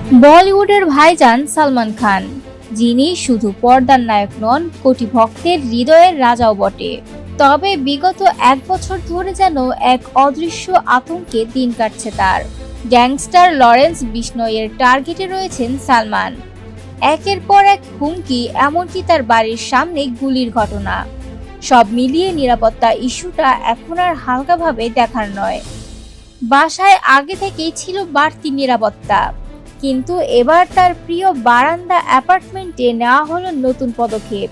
বলিউডের ভাইজান সালমান খান, যিনি শুধু পর্দার নায়ক নন, কোটি ভক্তের হৃদয়ের রাজাও বটে। তবে বিগত 1 বছর ধরে যেন এক অদৃশ্য আতঙ্কে দিন কাটছে তার। গ্যাংস্টার লরেন্স বিশনয়ের টার্গেটে রয়েছেন সালমান। একের পর এক হুমকি, এমনকি তার বাড়ির সামনে গুলির ঘটনা। সব মিলিয়ে নিরাপত্তা ইস্যুটা এখন আর হালকাভাবে দেখার নয়। বাসায় আগে থেকেই ছিল বাড়তি নিরাপত্তা, কিন্তু এবার তার প্রিয় বারান্দা অ্যাপার্টমেন্টে নেওয়া হলো নতুন পদক্ষেপ।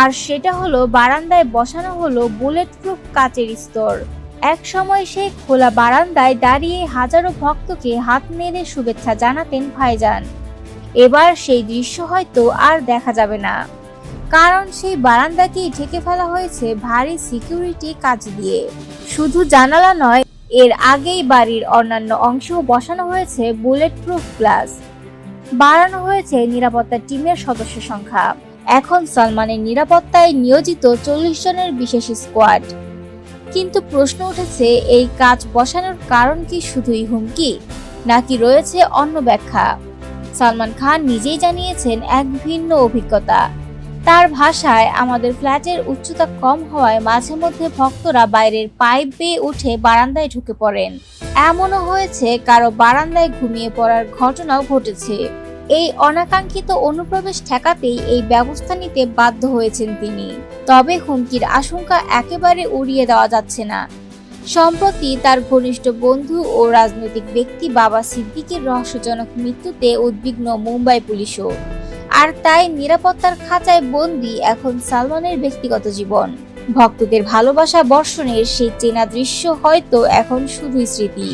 আর সেটা হলো বারান্দায় বসানো হলো বুলেট প্রুফ কাচের স্তর। এক সময় সে খোলা বারান্দায় দাঁড়িয়ে হাজারো ভক্তকে হাত নেড়ে শুভেচ্ছা জানাতেন ভাইজান। এবার সেই দৃশ্য হয়তো আর দেখা যাবে না, কারণ সেই বারান্দাকেই ঢেকে ফেলা হয়েছে ভারী সিকিউরিটি কাচ দিয়ে। শুধু জানালা নয়, এর আগেই বাড়ির অন্যান্য অংশেও বসানো হয়েছে বুলেট প্রুফ গ্লাস। বাড়ানো হয়েছে নিরাপত্তা টিমের সদস্য সংখ্যা। এখন সালমানের নিরাপত্তায় নিয়োজিত 40 জনের বিশেষ স্কোয়াড। কিন্তু প্রশ্ন উঠেছে, এই কাচ বসানোর কারণ কি শুধুই হুমকি, নাকি রয়েছে অন্য ব্যাখ্যা? সালমান খান নিজেই জানিয়েছেন এক ভিন্ন অভিজ্ঞতা। তার ভাষায়, আমাদের ফ্ল্যাটের উচ্চতা কম হওয়ায় মাঝে মধ্যে ভক্তরা বাইরের পাইপ বেয়ে উঠে বারান্দায় ঢুকে পড়েন। এমনও হয়েছে কারো বারান্দায় ঘুমিয়ে পড়ার ঘটনাও ঘটেছে। এই অনাকাঙ্ক্ষিত অনুপ্রবেশ ঠেকাতেই এই ব্যবস্থা নিতে বাধ্য হয়েছেন তিনি। তবে হুমকির আশঙ্কা একেবারে উড়িয়ে দেওয়া যাচ্ছে না। সম্প্রতি তার ঘনিষ্ঠ বন্ধু ও রাজনৈতিক ব্যক্তি বাবা সিদ্দিকের রহস্যজনক মৃত্যুতে উদ্বিগ্ন মুম্বাই পুলিশও। আর তাই নিরাপত্তার খাঁচায় বন্দী এখন সালমানের ব্যক্তিগত জীবন। ভক্তদের ভালোবাসা বর্ষণের সেই চেনা দৃশ্য হয়তো এখন শুধুই স্মৃতি।